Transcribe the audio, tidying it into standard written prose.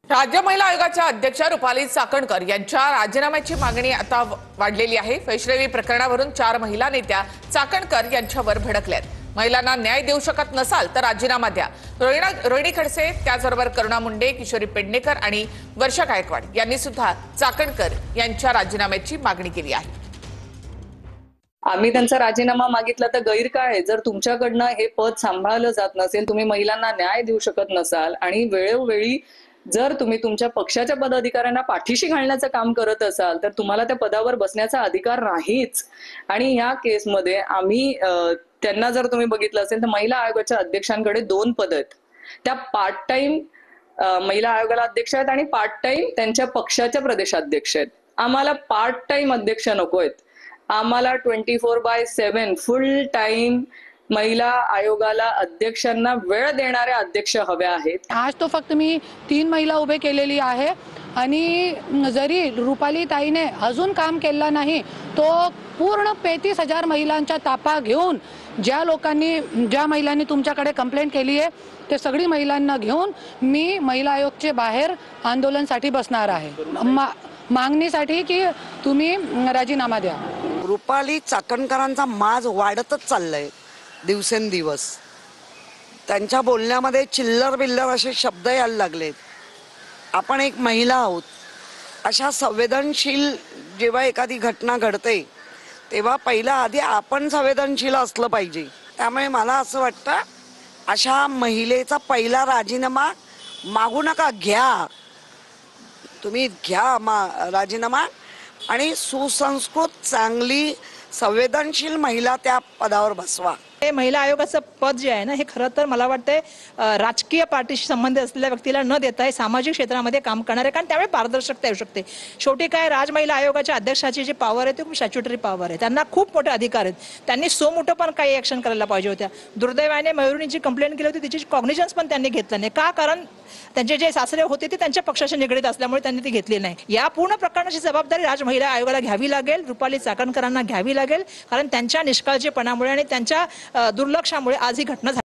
राज्य महिला आयोगाच्या अध्यक्षा रुपाली चाकणकर यांच्या राजीनाम्याची मागणी आता वाढलेली आहे। वैष्णवी प्रकरणावरून 4 महिला नेत्या चाकणकर यांच्यावर भडकल्यात। महिलांना न्याय देऊ शकत नसाल तर राजीनामा द्या। रोहिणी खडसे, त्याचबरोबर करुणा मुंडे, किशोरी पेडणेकर आणि वर्षा गायकवाड यांनी सुद्धा चाकणकर यांच्या राजीनाम्याची मागणी केली आहे। आम्ही त्यांचा राजीनामा मागितला तर गैर काय? जर तुमच्याकडनं हे पद सांभाळलं जात नसेल, तुम्ही महिलांना न्याय देऊ शकत नसाल आणि वेळोवेळी जर तुम्ही तुमच्या पक्षाच्या पदाधिकाऱ्यांना पाठीशी घालण्याचं काम करत असाल तर तुम्हाला त्या पदावर बसण्याचा अधिकार नाहीच। आणि ह्या केसमध्ये आम्ही त्यांना जर तुम्ही बघितलं असेल तर महिला आयोगाच्या अध्यक्षांकडे 2 पद आहेत। त्या पार्ट टाइम महिला आयोगाला अध्यक्ष आहेत आणि पार्ट टाइम त्यांच्या पक्षाच्या प्रदेशाध्यक्ष आहेत। आम्हाला पार्ट टाइम अध्यक्ष नकोयत, आम्हाला 24/7 फुल टाइम महिला आयोगाला अध्यक्षांना वेळ देणारे अध्यक्ष हवे आहेत। आज तो फक्त मी 3 महिला उभे केलेली आहे आणि जरी रुपाली ताईने अजून काम केलं नाही तो पूर्ण 35,000 महिलांचा ताफा घेऊन ज्या महिलांनी तुमच्याकडे कंप्लेंट केली आहे ते सगळी महिलांना घेऊन मी महिला आयोगचे बाहेर आंदोलनासाठी बसणार आहे, मागणीसाठी की तुम्ही राजीनामा द्या। रुपाली चाकणकरांचा माज वाढतच चाललाय दिवसेंदिवस। त्यांच्या बोलण्यामध्ये चिल्लर बिल्लर असे शब्द यायला लागलेत। आपण एक महिला आहोत, अशा संवेदनशील जेव्हा एखादी घटना घडते तेव्हा पहिला आधी आपण संवेदनशील असलं पाहिजे। त्यामुळे मला असं वाटतं अशा महिलेचा पहिला राजीनामा मागू नका, घ्या, तुम्ही घ्या राजीनामा आणि सुसंस्कृत चांगली संवेदनशील महिला त्या पदावर बसवा। हे महिला आयोगाचं पद जे आहे ना, हे खरं तर मला वाटतंय राजकीय पार्टीशी संबंध असलेल्या व्यक्तीला न देता हे सामाजिक क्षेत्रामध्ये काम करणार आहे, कारण त्यामुळे पारदर्शकता येऊ शकते। शेवटी काय, राज महिला आयोगाच्या अध्यक्षाची जी पॉवर आहे ती खूप स्टॅच्युटरी पॉवर आहे, त्यांना खूप मोठे अधिकार आहेत। त्यांनी सो मोठं पण काही ऍक्शन करायला पाहिजे होत्या। दुर्दैवाने मयुरीने जी कंप्लेंट केली होती तिची कॉग्निजन्स पण त्यांनी घेतलं नाही का? कारण त्यांचे जे सासरे होते ते त्यांच्या पक्षाशी निगडीत असल्यामुळे त्यांनी ती घेतली नाही। या पूर्ण प्रकरणाची जबाबदारी राज महिला आयोगाला घ्यावी लागेल, रुपाली चाकणकरांना घ्यावी लागेल, कारण त्यांच्या निष्काळजीपणामुळे आणि त्यांच्या दुर्लक्षामुळे आज ही घटना झाली।